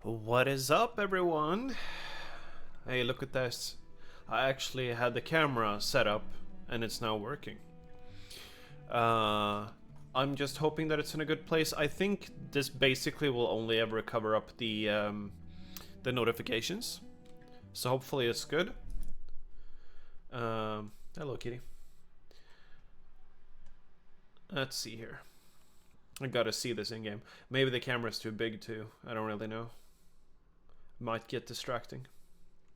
What is up, everyone? Hey, look at this. I actually had the camera set up and it's now working. I'm just hoping that it's in a good place. I think this basically will only ever cover up the notifications. So hopefully it's good. Hello, kitty. Let's see here. I gotta see this in game. Maybe the camera's too big too. I don't really know. Might get distracting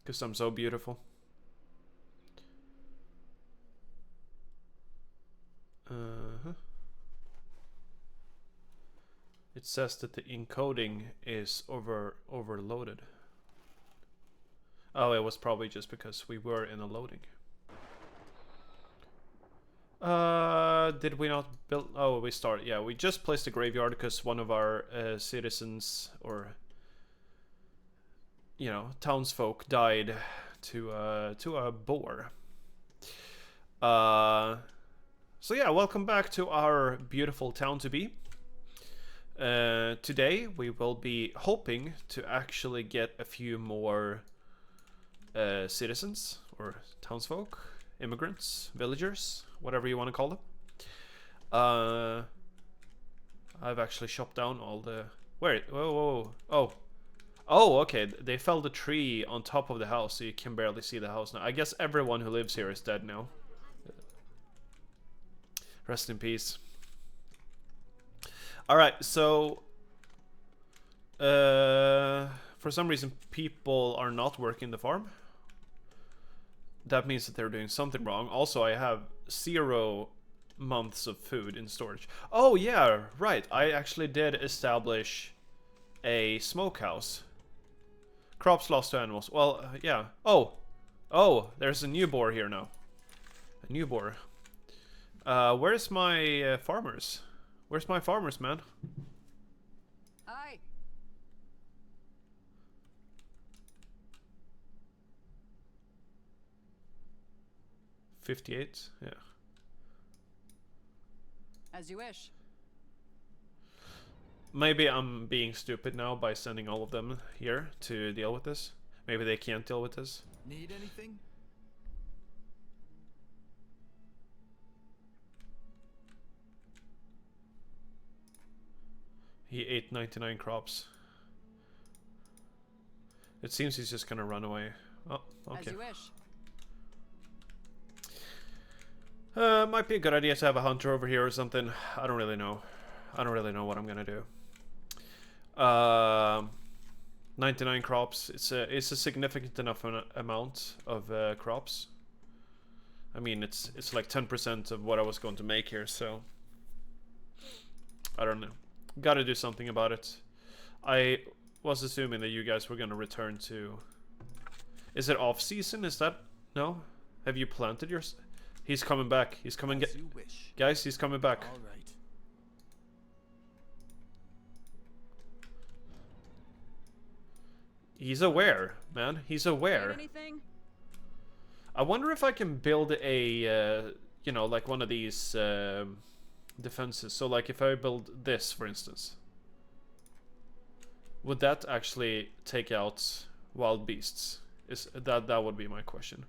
because I'm so beautiful. It says that the encoding is overloaded. Oh, it was probably just because we were in a loading. Did we not build? Oh, we started. Yeah, we just placed a graveyard because one of our citizens, or you know, townsfolk, died to a boar. So yeah, welcome back to our beautiful town to be. Today we will be hoping to actually get a few more citizens or townsfolk, immigrants, villagers, whatever you want to call them. I've actually chopped down all the... Wait, whoa. Oh, okay, they felled a tree on top of the house so you can barely see the house now. I guess everyone who lives here is dead now. Rest in peace. Alright, so... for some reason people are not working the farm. That means that they're doing something wrong. Also, I have 0 months of food in storage. Oh yeah, right. I actually did establish a smokehouse. Crops lost to animals. Well, yeah. Oh, there's a new boar here now. A new boar. Where's my farmers? Where's my farmers, man? Aye. 58, yeah. As you wish. Maybe I'm being stupid now by sending all of them here to deal with this. Maybe they can't deal with this. Need anything? He ate 99 crops. It seems he's just gonna run away. Oh, okay. As you wish. Might be a good idea to have a hunter over here or something. I don't really know. I don't really know what I'm gonna do. 99 crops. It's a significant enough amount of crops. I mean, it's like 10% of what I was going to make here, so I don't know. Gotta do something about it. I was assuming that you guys were gonna return to... Is it off season? Is that... No? Have you planted your... He's coming back. He's coming... As you wish. Guys, he's coming back. All right. He's aware, man. He's aware. Need anything? I wonder if I can build a, you know, like one of these defenses. So, like, if I build this, for instance, would that actually take out wild beasts? Is that would be my question.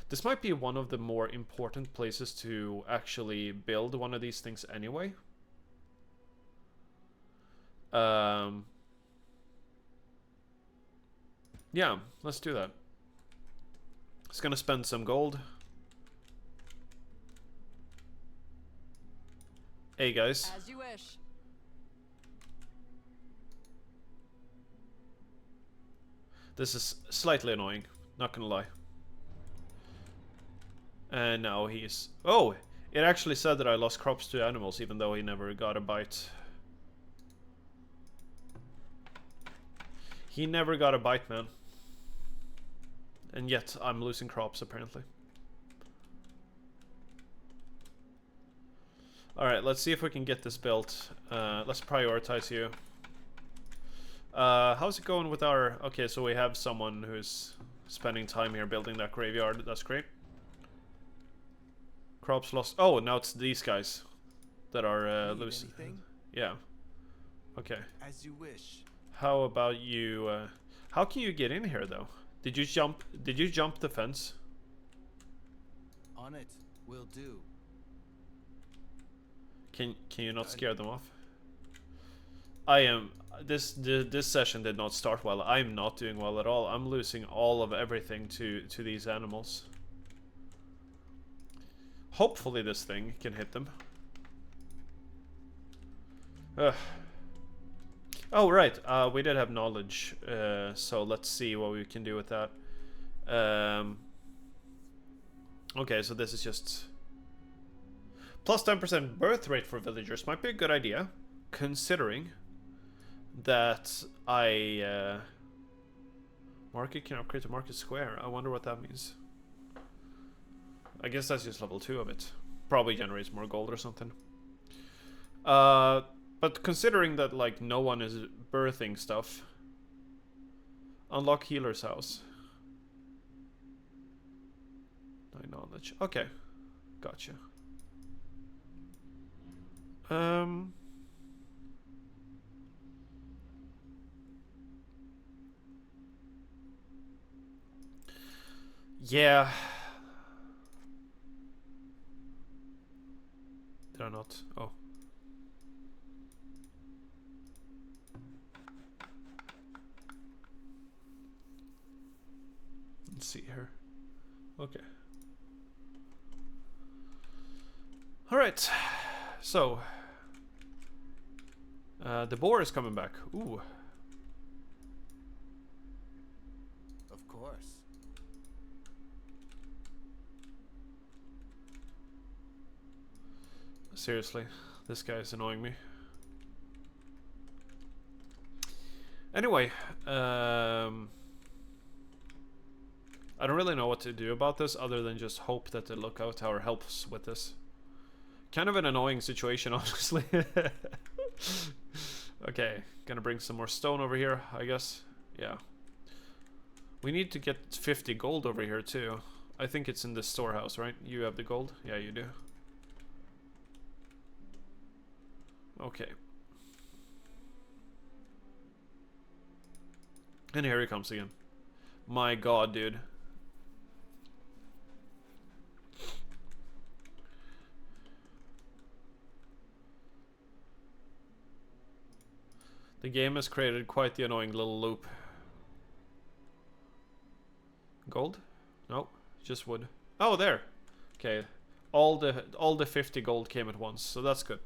This might be one of the more important places to actually build one of these things anyway. Yeah, let's do that. It's gonna spend some gold. Hey guys. As you wish. This is slightly annoying, not gonna lie. And now he's... Oh! It actually said that I lost crops to animals even though he never got a bite. He never got a bite, man. And yet I'm losing crops apparently. Alright, let's see if we can get this built. Let's prioritize you. How's it going with our... Okay, so we have someone who's spending time here building that graveyard. That's great. Crops lost. Oh, now it's these guys that are losing. Yeah. Okay. As you wish. How about you? How can you get in here though? Did you jump? Did you jump the fence? On it. Will do. Can you not scare them off? I am. This session did not start well. I'm not doing well at all. I'm losing all of everything to these animals. Hopefully this thing can hit them. Ugh. Oh right, we did have knowledge, so let's see what we can do with that. Okay, so this is just plus 10% birth rate for villagers. Might be a good idea, considering that market can upgrade to market square. I wonder what that means. I guess that's just level 2 of it. Probably generates more gold or something. But considering that like no one is birthing stuff, unlock healer's house. 9 knowledge. Okay, gotcha. Yeah. Did I not? Oh. Let's see here. Okay. Alright. So. The boar is coming back. Ooh. Of course. Seriously, this guy is annoying me. Anyway, I don't really know what to do about this other than just hope that the lookout tower helps with this. Kind of an annoying situation, honestly. Okay, gonna bring some more stone over here, I guess. Yeah. We need to get 50 gold over here too. I think it's in the storehouse, right? You have the gold? Yeah, you do. Okay. And here he comes again. My god, dude. The game has created quite the annoying little loop. Gold? Nope, just wood. Oh, there. Okay. All the 50 gold came at once, so that's good.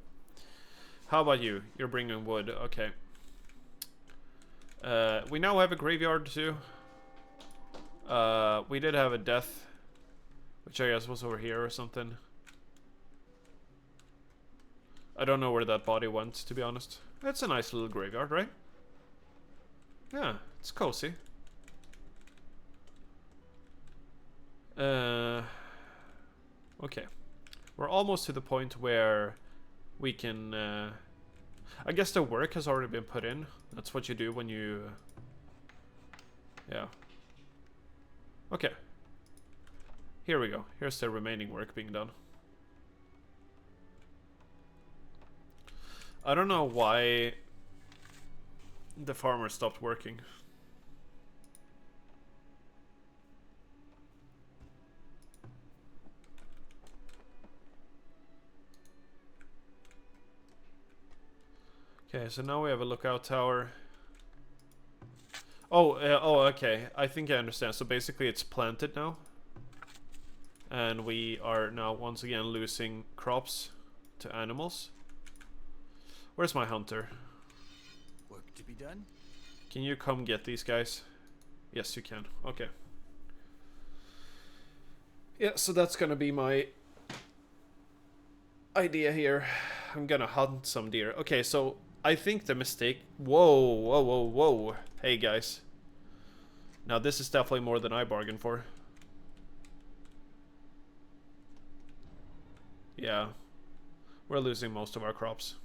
How about you? You're bringing wood. Okay. We now have a graveyard too. We did have a death, which I guess was over here or something. I don't know where that body went, to be honest. It's a nice little graveyard, right? Yeah, it's cozy. Okay. We're almost to the point where we can... I guess the work has already been put in. That's what you do when you... Yeah. Okay. Here we go. Here's the remaining work being done. I don't know why the farmer stopped working. Okay, so now we have a lookout tower. Oh, okay. I think I understand. So basically it's planted now. And we are now once again losing crops to animals. Where's my hunter? Work to be done? Can you come get these guys? Yes, you can. Okay. Yeah, so that's gonna be my idea here. I'm gonna hunt some deer. Okay, so I think the mistake... Whoa, whoa, whoa, whoa. Hey, guys. Now, this is definitely more than I bargained for. Yeah. We're losing most of our crops.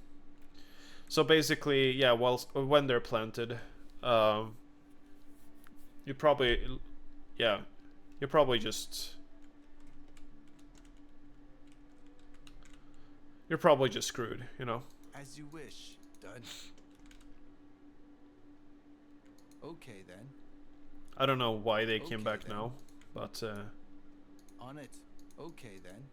So basically, yeah, when they're planted, you probably... Yeah. You're probably just... You're probably just screwed, you know? As you wish. Done. Okay then. I don't know why they came Okay, back then. now, but On it. Okay then.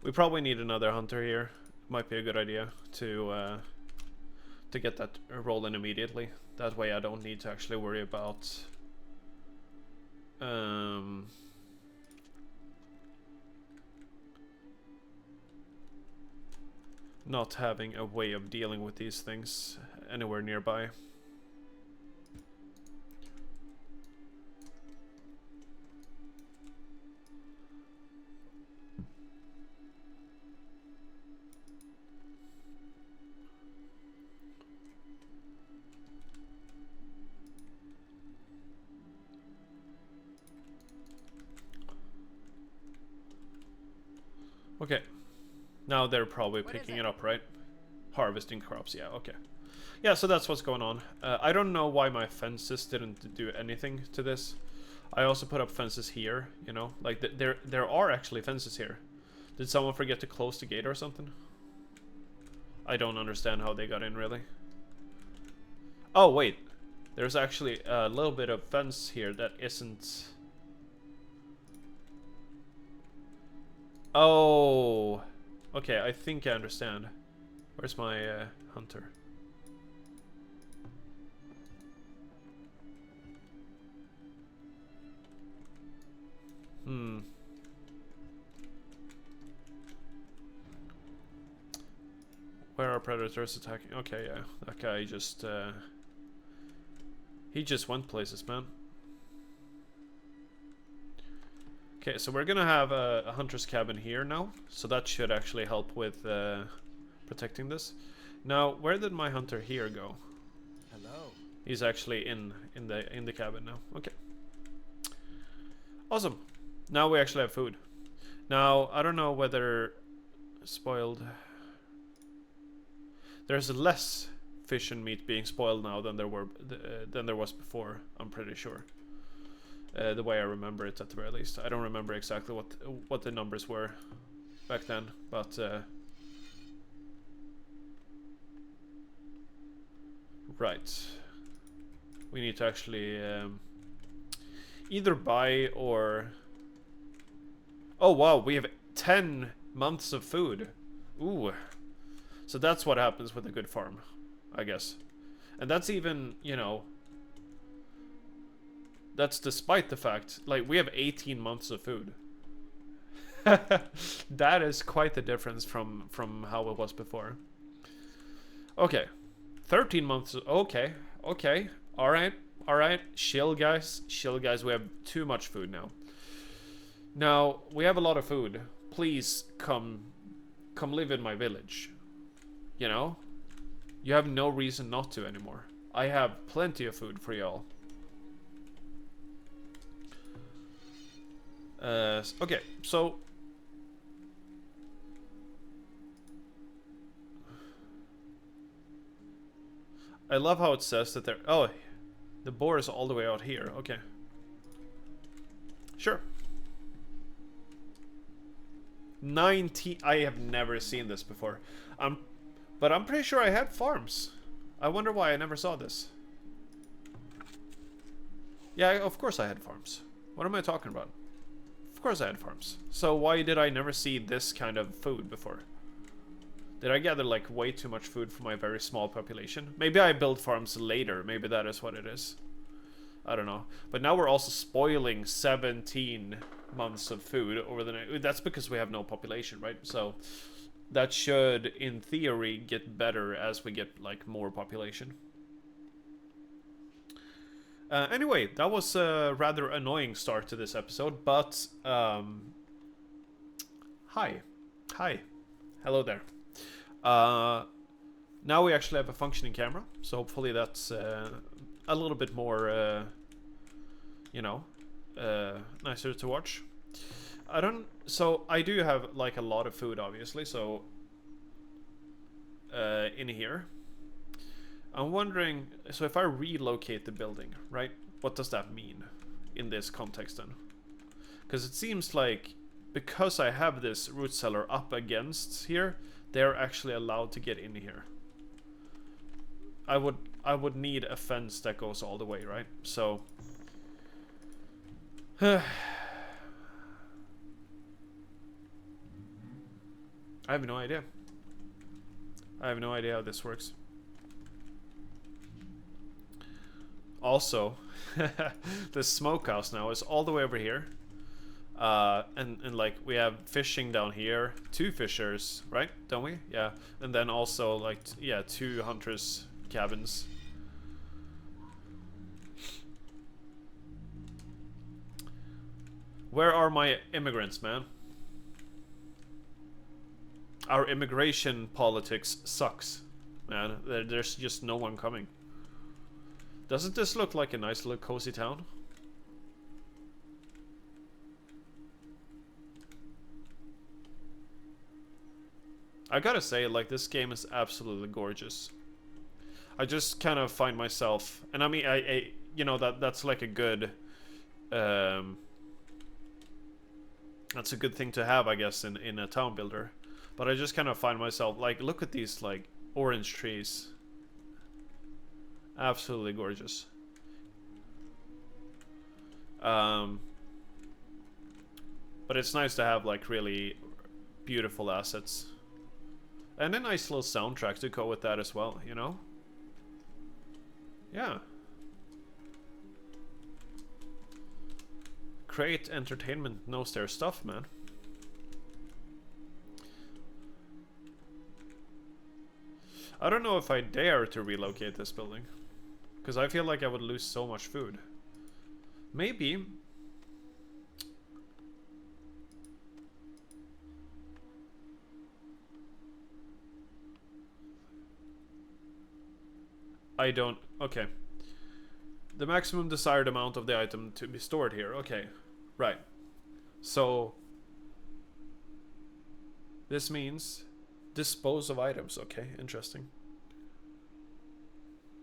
we probably need another hunter here. Might be a good idea to get that rolling immediately. That way I don't need to actually worry about not having a way of dealing with these things anywhere nearby. Okay. Now they're probably What is picking it? it up, right? Harvesting crops, yeah, okay. Yeah, so that's what's going on. I don't know why my fences didn't do anything to this. I also put up fences here, you know? Like, there are actually fences here. Did someone forget to close the gate or something? I don't understand how they got in, really. Oh, wait. There's actually a little bit of fence here that isn't... Oh... Okay, I think I understand. Where's my hunter? Hmm. Where are predators attacking? Okay, yeah. That guy just... he just went places, man. Okay, so we're gonna have a hunter's cabin here now. So that should actually help with protecting this. Now, where did my hunter here go? Hello. He's actually in the cabin now. Okay. Awesome. Now we actually have food. Now, I don't know whether spoiled... There's less fish and meat being spoiled now than there was before, I'm pretty sure. The way I remember it, at the very least. I don't remember exactly what the numbers were back then, but right. We need to actually either buy or... Oh wow, we have 10 months of food. Ooh. So that's what happens with a good farm, I guess. And that's even, you know... That's despite the fact, like, we have 18 months of food. That is quite the difference from how it was before. Okay. 13 months, okay. Okay. Alright. Alright. Chill, guys. Chill, guys. We have too much food now. Now, we have a lot of food. Please come live in my village. You know? You have no reason not to anymore. I have plenty of food for y'all. Okay, so... I love how it says that they're... Oh, the boar is all the way out here. Okay. Sure. 19... I have never seen this before. But I'm pretty sure I had farms. I wonder why I never saw this. Yeah, of course I had farms. What am I talking about? Of course I had farms. So why did I never see this kind of food before? Did I gather like way too much food for my very small population? Maybe I build farms later. Maybe that is what it is. I don't know. But now we're also spoiling 17 months of food over the night. That's because we have no population, right? So that should, in theory, get better as we get like more population. Anyway, that was a rather annoying start to this episode, but hi. Hello there. Now we actually have a functioning camera, so hopefully that's a little bit more, you know, nicer to watch. So I do have like a lot of food, obviously, so in here. I'm wondering, so if I relocate the building, right? What does that mean in this context then? Because it seems like because I have this root cellar up against here, they're actually allowed to get in here. I would need a fence that goes all the way, right? So I have no idea. I have no idea how this works. Also, the smokehouse now is all the way over here. And like we have fishing down here, 2 fishers, right? Don't we? Yeah. And then also like, yeah, 2 hunters' cabins. Where are my immigrants, man? Our immigration politics sucks, man. There's just no one coming. Doesn't this look like a nice little cozy town? I gotta say, like, this game is absolutely gorgeous. I just kind of find myself, and I mean, I you know, that's like a good, that's a good thing to have, I guess, in a town builder. But I just kind of find myself, like, look at these, like, orange trees. Absolutely gorgeous. But it's nice to have, like, really beautiful assets. And a nice little soundtrack to go with that as well, you know? Yeah. Create Entertainment knows their stuff, man. I don't know if I dare to relocate this building, because I feel like I would lose so much food. Maybe. I don't... Okay. The maximum desired amount of the item to be stored here. Okay. Right. So... this means... dispose of items. Okay, interesting.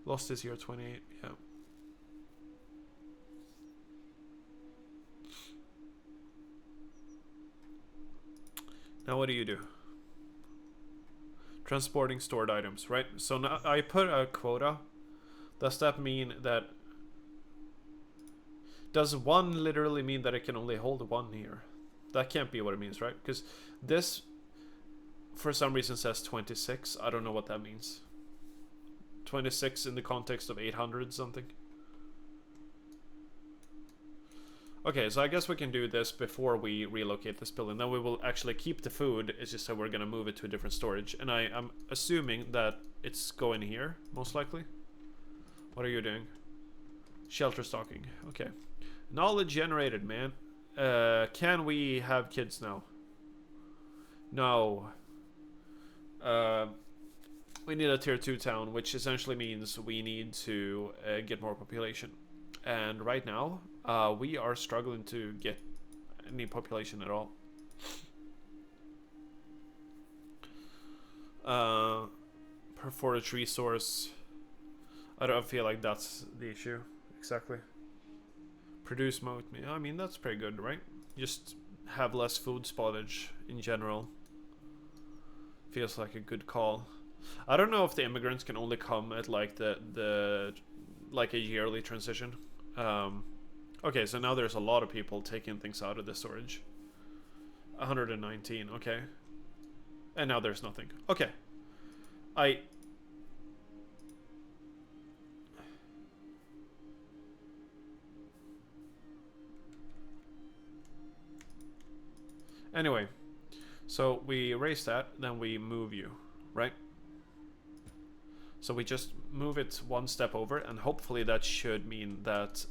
Lost this year 28. Yeah. Now what do you do? Transporting stored items, right? So now I put a quota. Does that mean that... does 1 literally mean that it can only hold 1 here? That can't be what it means, right? Because this, for some reason, says 26. I don't know what that means. 26 in the context of 800 something. Okay, so I guess we can do this before we relocate this building. Then we will actually keep the food. It's just that we're going to move it to a different storage. And I'm assuming that it's going here, most likely. What are you doing? Shelter stocking. Okay. Knowledge generated, man. Can we have kids now? No. We need a tier 2 town, which essentially means we need to get more population. And right now, we are struggling to get any population at all. Per forage resource. I don't feel like that's the issue, exactly. Produce mode. I mean, that's pretty good, right? Just have less food spoilage in general. Feels like a good call. I don't know if the immigrants can only come at like the like a yearly transition. Okay, so now there's a lot of people taking things out of the storage. 119, okay. And now there's nothing. Okay. Anyway, so we erase that, then we move you, right? So we just move it 1 step over, and hopefully that should mean that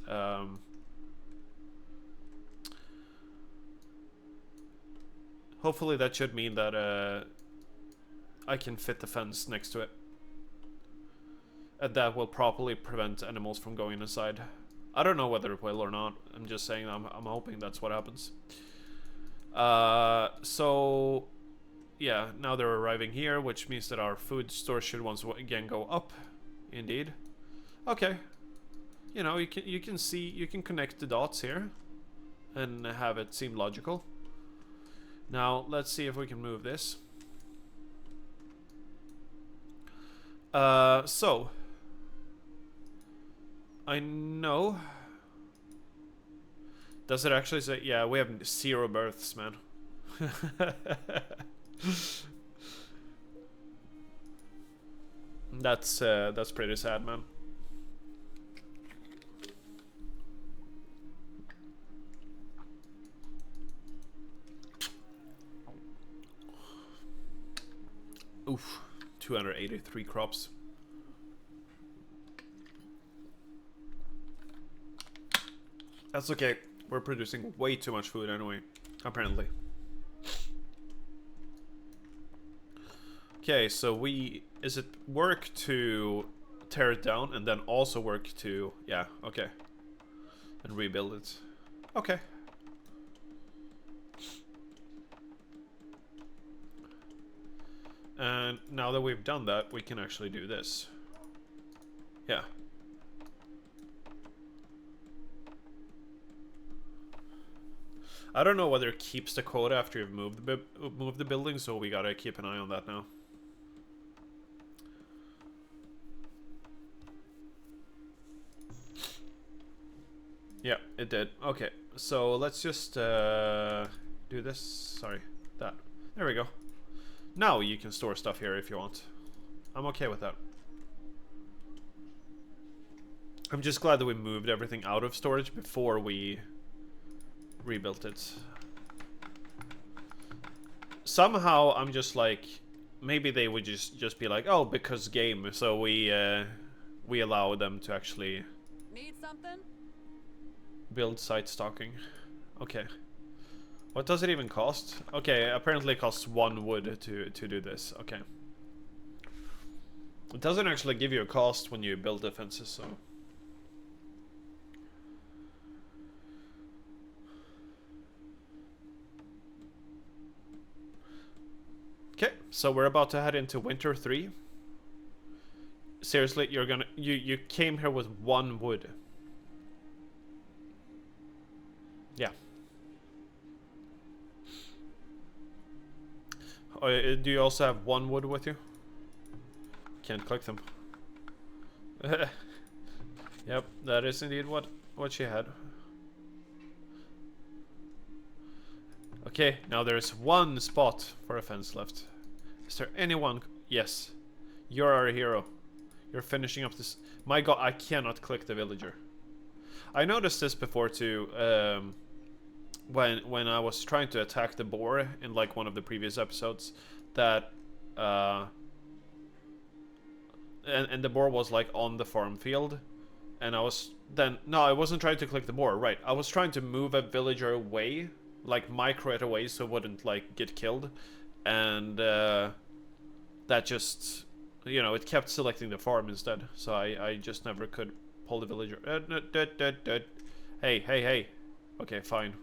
I can fit the fence next to it. And that will properly prevent animals from going inside. I don't know whether it will or not. I'm just saying I'm hoping that's what happens. So yeah, now they're arriving here, which means that our food store should once again go up. Indeed. Okay. You know, you can see, you can connect the dots here. and have it seem logical. Now, let's see if we can move this. So I know. Does it actually say? Yeah, we have 0 births, man. That's pretty sad, man. Oof, 283 crops. That's okay. We're producing way too much food anyway, apparently. Okay, so is it work to tear it down and then also work to, yeah, okay. And rebuild it. Okay. And now that we've done that, we can actually do this. Yeah. I don't know whether it keeps the quota after you've moved the building, so we gotta keep an eye on that now. Yeah, it did. Okay, so let's just do this. Sorry, that. There we go. Now you can store stuff here if you want. I'm okay with that. I'm just glad that we moved everything out of storage before we rebuilt it. Somehow I'm just like, maybe they would just be like, oh, because game, so we allow them to actually Need something? build site stocking. Okay. What does it even cost? Okay, apparently it costs 1 wood to do this. Okay. It doesn't actually give you a cost when you build defenses, so. Okay, so we're about to head into winter 3. Seriously, you came here with 1 wood. Yeah. Do you also have 1 wood with you? Can't click them. Yep, that is indeed what she had. Okay, now there's 1 spot for a fence left. Is there anyone? Yes. You're our hero. You're finishing up this. My god, I cannot click the villager. I noticed this before too, when I was trying to attack the boar in like one of the previous episodes, that and the boar was like on the farm field, and I was no, I wasn't trying to click the boar, right? I was trying to move a villager away, like micro it away so it wouldn't like get killed, and that just, you know, it kept selecting the farm instead, so I just never could pull the villager. Hey. Okay, fine.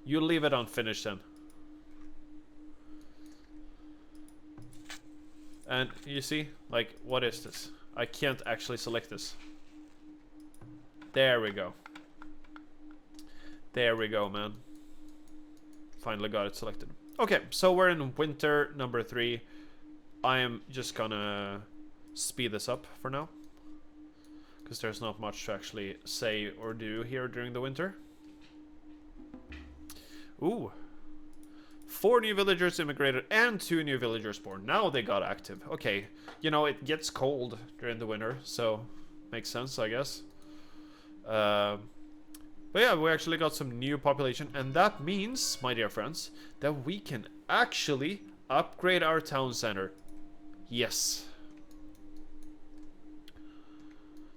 You leave it unfinished then. And you see, like, what is this? I can't actually select this. There we go. There we go, man. Finally got it selected. Okay, so we're in winter number 3. I am just gonna speed this up for now, because there's not much to actually say or do here during the winter. Ooh. 4 new villagers immigrated and 2 new villagers born. Now they got active. Okay. You know, it gets cold during the winter, so makes sense, I guess. But yeah, we actually got some new population, and that means, my dear friends, that we can actually upgrade our town center. Yes.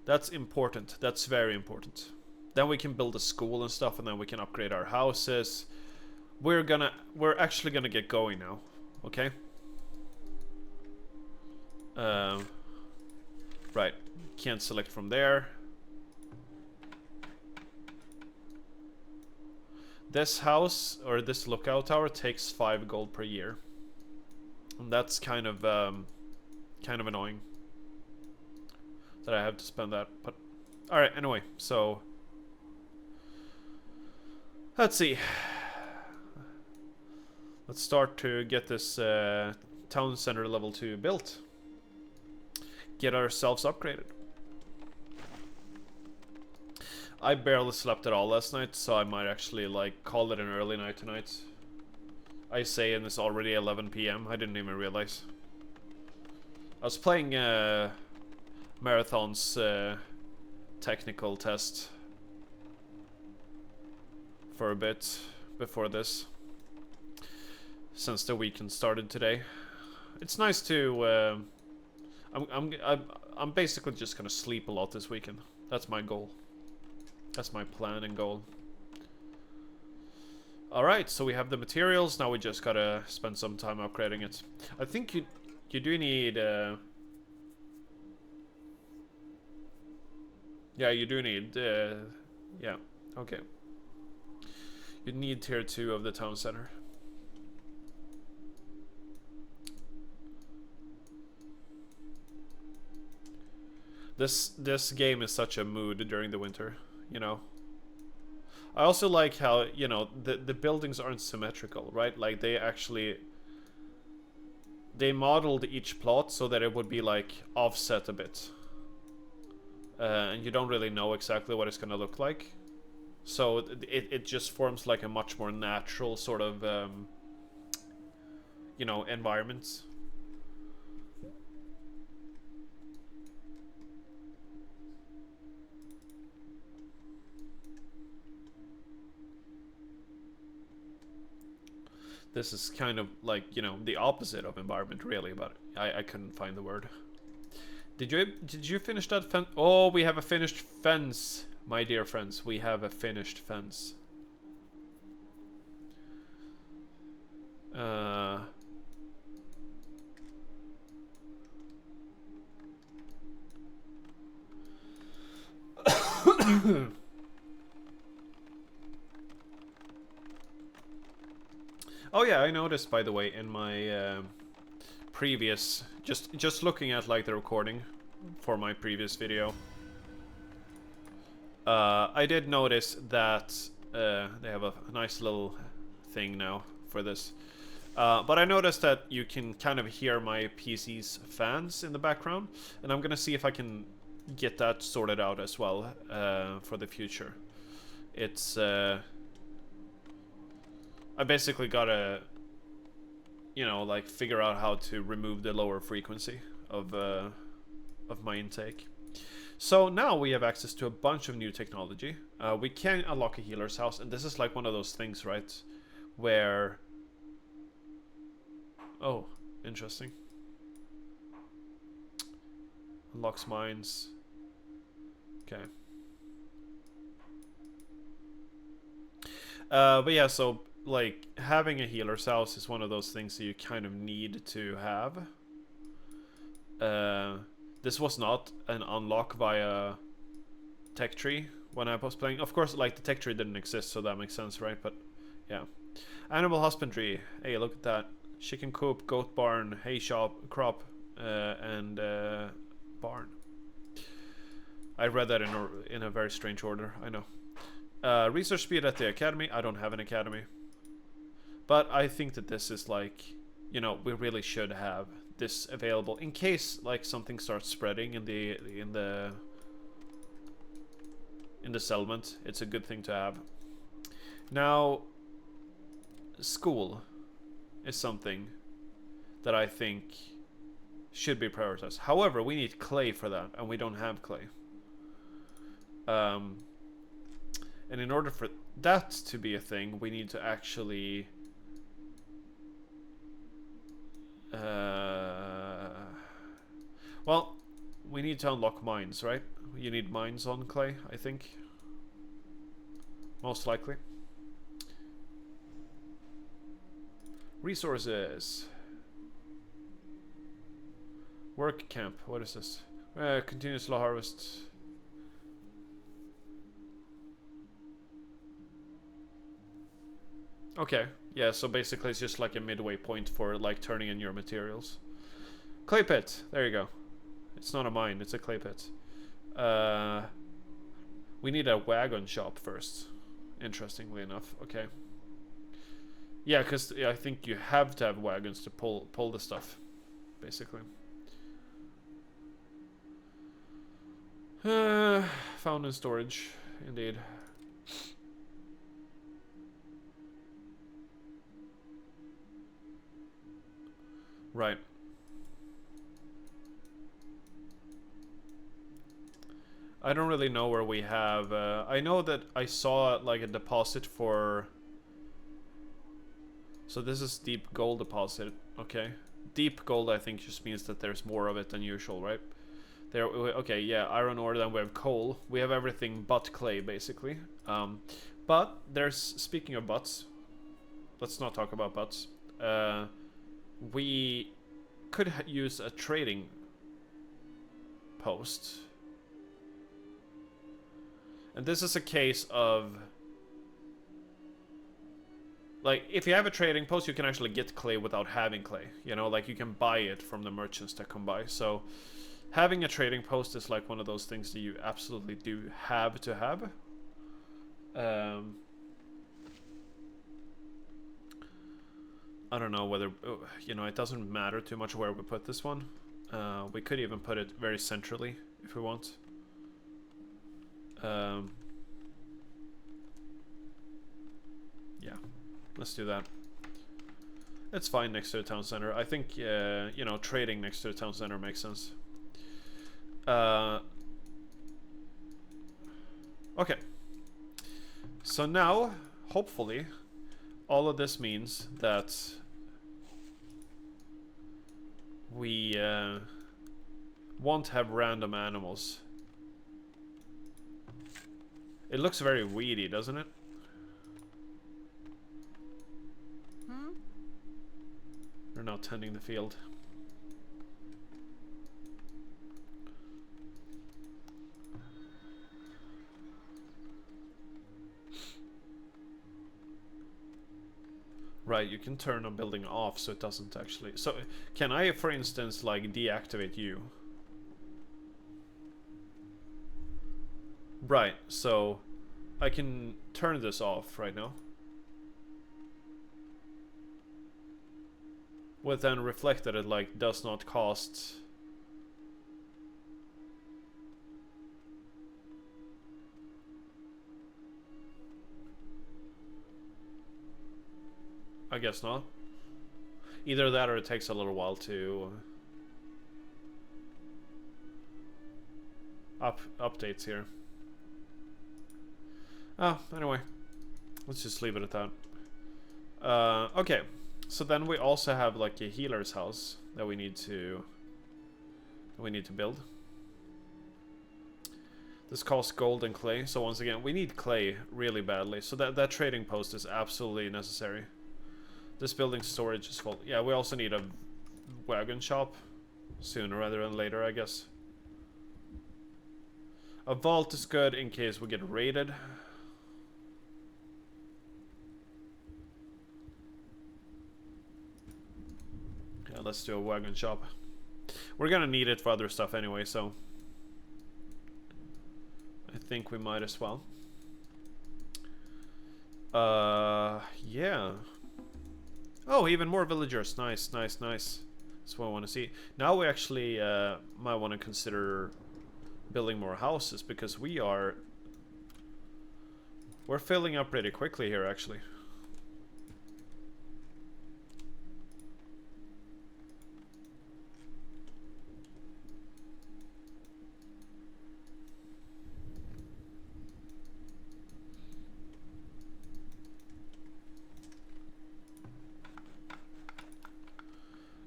That's important. That's very important. Then we can build a school and stuff, and then we can upgrade our houses. We're actually gonna get going now. Okay? Right. Can't select from there. This house, or this lookout tower, takes 5 gold per year. And that's kind of annoying that I have to spend that, but alright, anyway, so Let's see. Let's start to get this town center level 2 built. Get ourselves upgraded. I barely slept at all last night, so I might actually like call it an early night tonight. I say, and it's already 11 p.m. I didn't even realize. I was playing Marathon's technical test for a bit before this, since the weekend started today. It's nice to. I'm basically just gonna sleep a lot this weekend. That's my goal. That's my plan and goal. Alright, so we have the materials. Now we just gotta spend some time upgrading it. I think you do need yeah, you do need yeah, okay. You need tier 2 of the town center. This game is such a mood during the winter, you know. I also like how, you know, the buildings aren't symmetrical, right? Like they modeled each plot so that it would be like offset a bit. And you don't really know exactly what it's gonna look like. So it just forms like a much more natural sort of, you know, environment. This is kind of like, you know, the opposite of environment, really, but I couldn't find the word. Did you finish that fence? Oh, we have a finished fence, my dear friends. We have a finished fence. Oh yeah, I noticed, by the way, in my previous, just looking at like the recording for my previous video, I did notice that they have a nice little thing now for this. But I noticed that you can kind of hear my PC's fans in the background, and I'm gonna see if I can get that sorted out as well for the future. It's I basically gotta, you know, like figure out how to remove the lower frequency of my intake. So now we have access to a bunch of new technology. We can unlock a healer's house, and this is like one of those things, right, where... Oh, interesting. Unlocks mines. Okay. But yeah, so like having a healer's house is one of those things that you kind of need to have. This was not an unlock via tech tree when I was playing. Of course, like the tech tree didn't exist, so that makes sense, right? But yeah, animal husbandry. Hey, look at that. Chicken coop, goat barn, hay shop, crop, and barn. I read that in a very strange order. I know. Research speed at the academy. I don't have an academy. But I think that this is like, you know, we really should have this available in case like something starts spreading in the settlement. It's a good thing to have. Now, school is something that I think should be prioritized. However, we need clay for that, and we don't have clay. And in order for that to be a thing, we need to actually well, we need to unlock mines, right? You need mines on clay, I think. Most likely. Resources. Work camp. What is this? Continuous low harvest. Okay. Yeah, so basically it's just like a midway point for like turning in your materials. Clay pit. There you go. It's not a mine, it's a clay pit. We need a wagon shop first. Interestingly enough. Okay. Yeah, because I think you have to have wagons to pull the stuff, basically. Found in storage, indeed. Right. I don't really know where we have... I know that I saw like a deposit for... So this is deep gold deposit. Okay. Deep gold I think just means that there's more of it than usual, right? There. Okay, yeah, iron ore, then we have coal. We have everything but clay, basically. But there's... Speaking of buts... Let's not talk about buts. We could use a trading post. And this is a case of... Like, if you have a trading post, you can actually get clay without having clay. You know, like, you can buy it from the merchants that come by. So, having a trading post is like one of those things that you absolutely do have to have. I don't know whether... You know, it doesn't matter too much where we put this one. We could even put it very centrally, if we want. Yeah, let's do that. It's fine next to the town center. I think, you know, trading next to the town center makes sense. Okay. So now, hopefully, all of this means that we won't have random animals. It looks very weedy, doesn't it? They're now tending the field. Right, you can turn a building off so it doesn't actually... So, can I, for instance, like, deactivate you? Right, so I can turn this off right now. With then reflect that it, like, does not cost... I guess not. Either that or it takes a little while to... updates here. Oh, anyway. Let's just leave it at that. Okay. So then we also have like a healer's house that we need to build. This costs gold and clay, so once again, we need clay really badly. So that trading post is absolutely necessary. This building storage is full. Yeah, we also need a wagon shop sooner rather than later, I guess. A vault is good in case we get raided. Yeah, let's do a wagon shop. We're gonna need it for other stuff anyway, so I think we might as well. Yeah. Oh, even more villagers. Nice, nice, nice. That's what I want to see. Now we actually might want to consider building more houses, because we're filling up pretty quickly here, actually.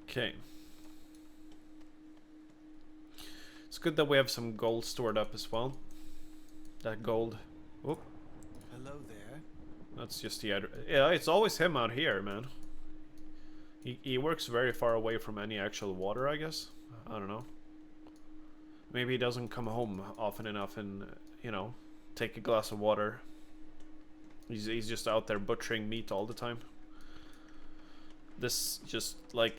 Okay. It's good that we have some gold stored up as well. That gold. Oh. Hello there. That's just the yeah, it's always him out here, man. He works very far away from any actual water, I guess. I don't know. Maybe he doesn't come home often enough and, you know, take a glass of water. He's just out there butchering meat all the time. This just, like...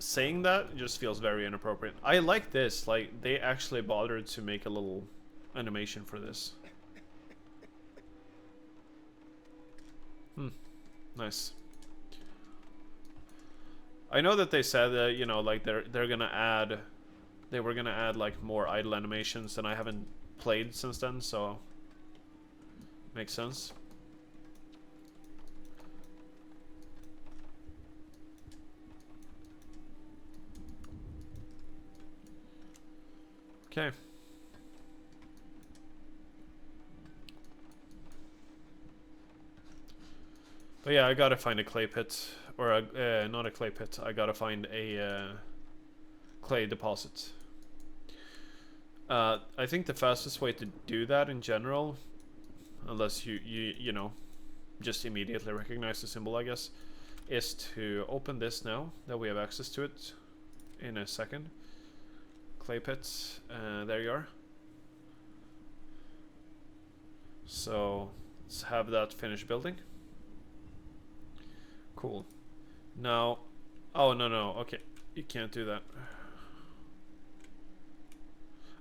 Saying that just feels very inappropriate. I like this, like they actually bothered to make a little animation for this. Nice. I know that they said that, you know, like they're gonna add, they were gonna add like more idle animations, and I haven't played since then, so makes sense. Okay. But yeah, I gotta find a clay pit, or a, not a clay pit. I gotta find a clay deposit. I think the fastest way to do that in general, unless you know, just immediately recognize the symbol, I guess, is to open this now that we have access to it in a second. Clay pits, there you are. So let's have that finished building. Cool. Now, oh no, okay, you can't do that.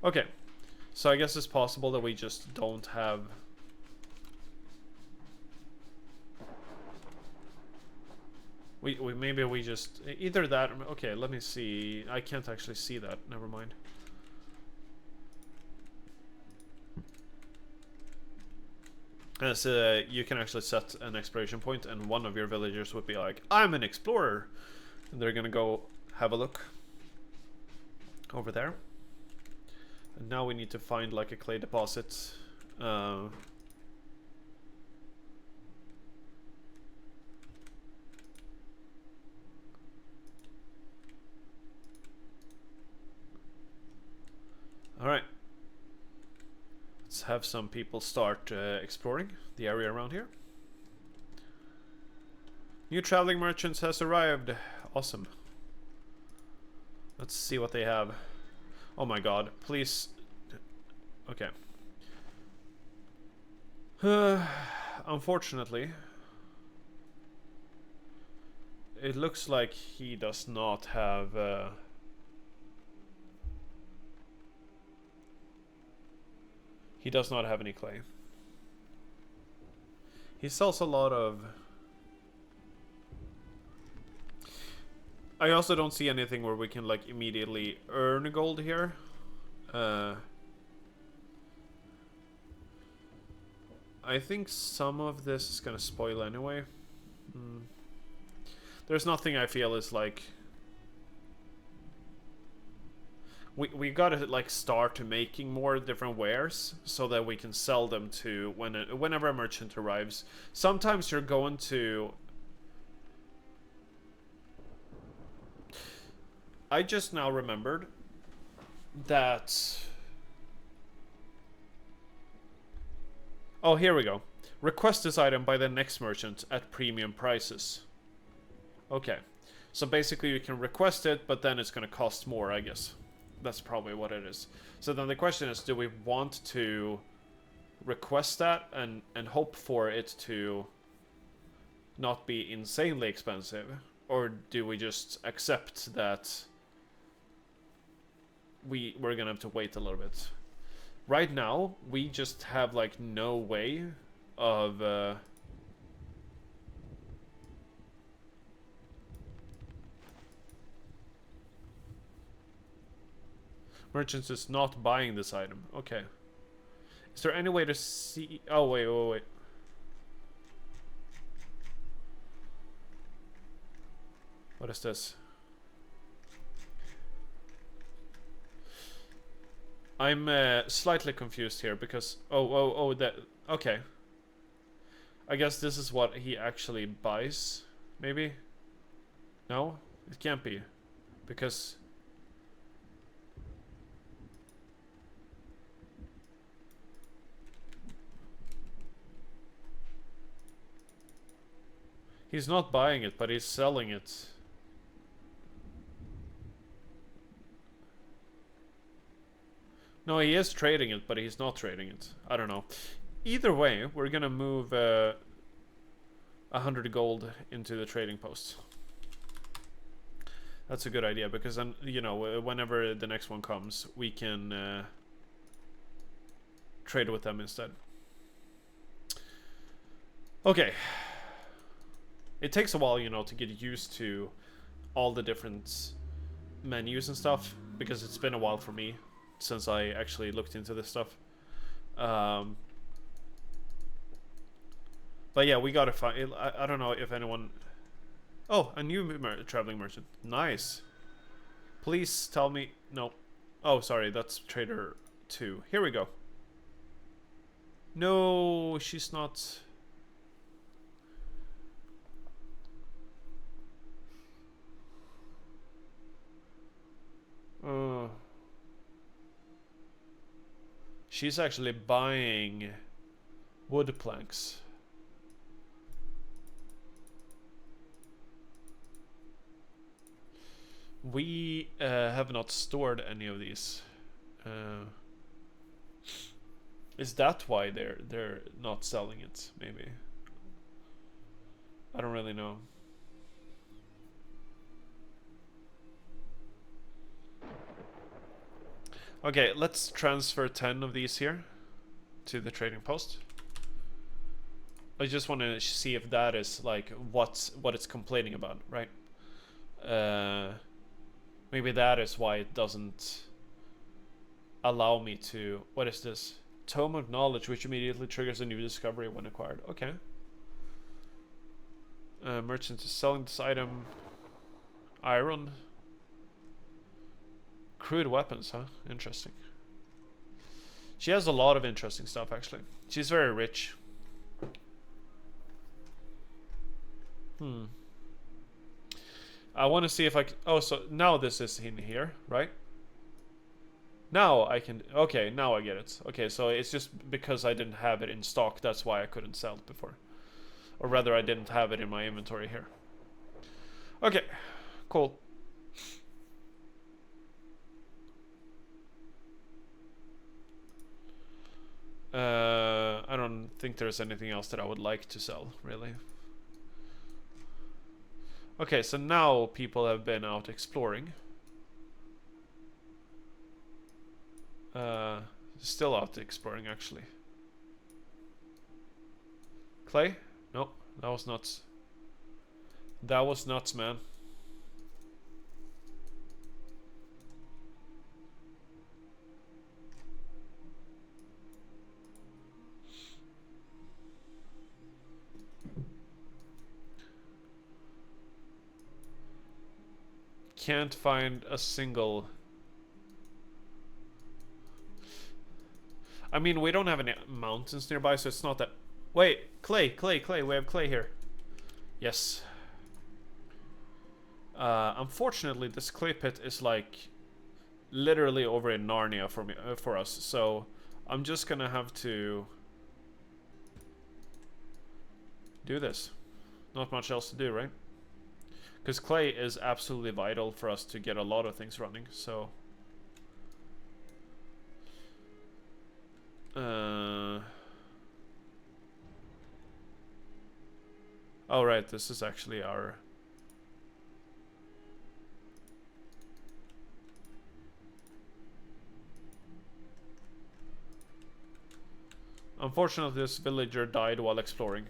Okay, so I guess it's possible that we just don't have. We maybe we just either that. Okay, let me see. I can't actually see that. Never mind. As you can actually set an exploration point, and one of your villagers would be like, "I'm an explorer," and they're gonna go have a look over there. And now we need to find like a clay deposit. Alright. Let's have some people start exploring the area around here. New traveling merchants has arrived. Awesome. Let's see what they have. Oh my god, please. Okay. Unfortunately, it looks like he does not have he does not have any clay. He sells a lot of. I also don't see anything where we can like immediately earn gold here. I think some of this is gonna spoil anyway. There's nothing I feel is like. We gotta like start making more different wares so that we can sell them to whenever a merchant arrives. Sometimes you're going to. I just now remembered that. Oh, here we go. Request this item by the next merchant at premium prices. Okay. So basically you can request it, but then it's going to cost more, I guess. That's probably what it is. So then the question is, do we want to request that and hope for it to not be insanely expensive? Or do we just accept that we're going to have to wait a little bit? Right now, we just have like no way of merchants is not buying this item. Okay. Is there any way to see? Oh wait. What is this? I'm slightly confused here because that okay. I guess this is what he actually buys. Maybe? No, it can't be, because he's not buying it, but he's selling it. No, he is trading it, but he's not trading it. I don't know. Either way, we're gonna move 100 gold into the trading post. That's a good idea, because then, you know, whenever the next one comes, we can trade with them instead. Okay. It takes a while, you know, to get used to all the different menus and stuff, because it's been a while for me since I actually looked into this stuff. But yeah, we gotta find. I don't know if anyone. Oh, a new traveling merchant. Nice. Please tell me. No. Oh, sorry, that's Trader 2. Here we go. No, she's not. She's actually buying wood planks. We have not stored any of these. Is that why they're not selling it? Maybe. I don't really know. Okay, let's transfer 10 of these here to the trading post. I just want to see if that is like what it's complaining about, right? Maybe that is why it doesn't allow me to. What is this? Tome of Knowledge, which immediately triggers a new discovery when acquired. Okay. Merchant is selling this item. Iron. Crude weapons, huh? Interesting. She has a lot of interesting stuff, actually. She's very rich. I want to see if I can... Oh, so now this is in here, right? Now I can... Okay, now I get it. Okay, so it's just because I didn't have it in stock. That's why I couldn't sell it before. Or rather, I didn't have it in my inventory here. Okay, cool. I don't think there's anything else that I would like to sell, really. Okay, so now people have been out exploring. Still out exploring, actually. Clay? Nope, that was nuts. That was nuts, man. Can't find a single... I mean, we don't have any mountains nearby, so it's not that... Wait, clay. We have clay here. Yes. Unfortunately, this clay pit is like literally over in Narnia for us. So I'm just gonna have to do this. Not much else to do, right? Because clay is absolutely vital for us to get a lot of things running. So oh right, this is actually our... Unfortunately, this villager died while exploring.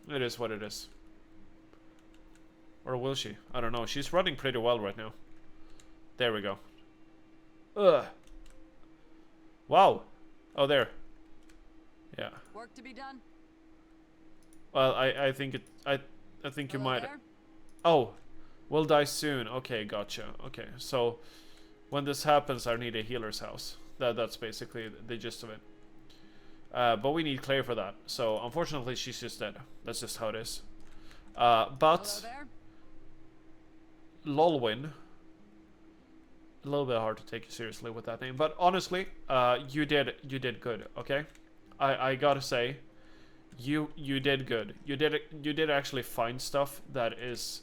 It is what it is. Or will she? I don't know. She's running pretty well right now. There we go. Ugh. Wow. Oh, there. Yeah. Work to be done. Well, I think it... I think you Hello might... there? Oh. Will die soon. Okay, gotcha. Okay, so... When this happens, I need a healer's house. That's basically the gist of it. But we need clay for that. So, unfortunately, she's just dead. That's just how it is. But... Hello there? Lolwyn. A little bit hard to take you seriously with that name, but honestly, you did good. Okay, I gotta say, you did good. You did actually find stuff that is.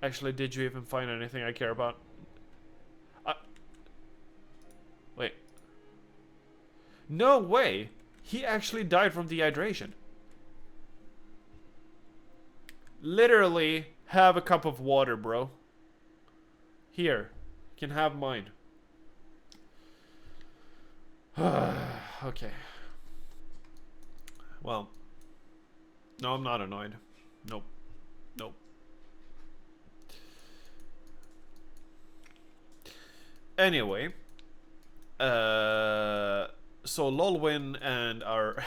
Actually, did you even find anything I care about? Wait. No way. He actually died from dehydration. Literally, have a cup of water, bro. Here. You can have mine. Okay. Well. No, I'm not annoyed. Nope. Nope. Anyway, so Lolwyn and our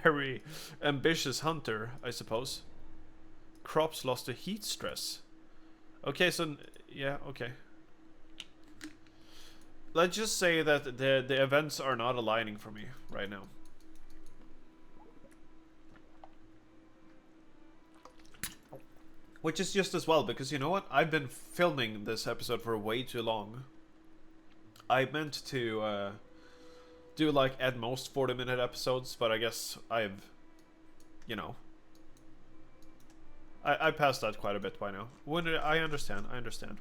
very ambitious hunter, I suppose. Crops lost to heat stress. Okay, so yeah, okay. Let's just say that the events are not aligning for me right now. Which is just as well, because you know what? I've been filming this episode for way too long. I meant to do like at most 40-minute episodes, but I guess I've, you know, I passed that quite a bit by now. I understand,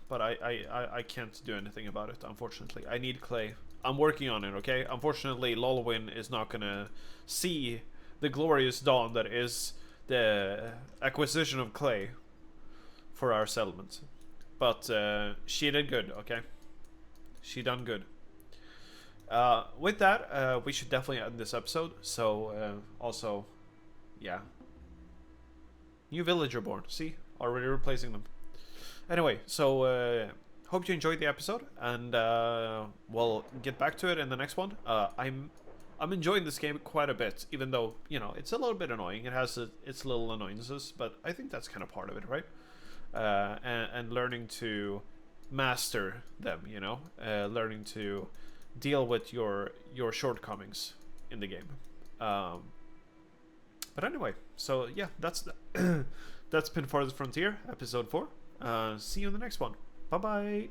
but I can't do anything about it, unfortunately. I need clay. I'm working on it, okay? Unfortunately, Lolwyn is not gonna see the glorious dawn that is the acquisition of clay for our settlement. But she did good, okay? She done good. With that, we should definitely end this episode. So, also, yeah. New villager born. See? Already replacing them. Anyway, so, hope you enjoyed the episode. And, we'll get back to it in the next one. I'm enjoying this game quite a bit. Even though, you know, it's a little bit annoying. It has its little annoyances. But I think that's kind of part of it, right? And learning to master them, you know? Learning to deal with your shortcomings in the game. But anyway, so yeah, that's that's been Farthest Frontier, episode 4. See you in the next one. Bye bye.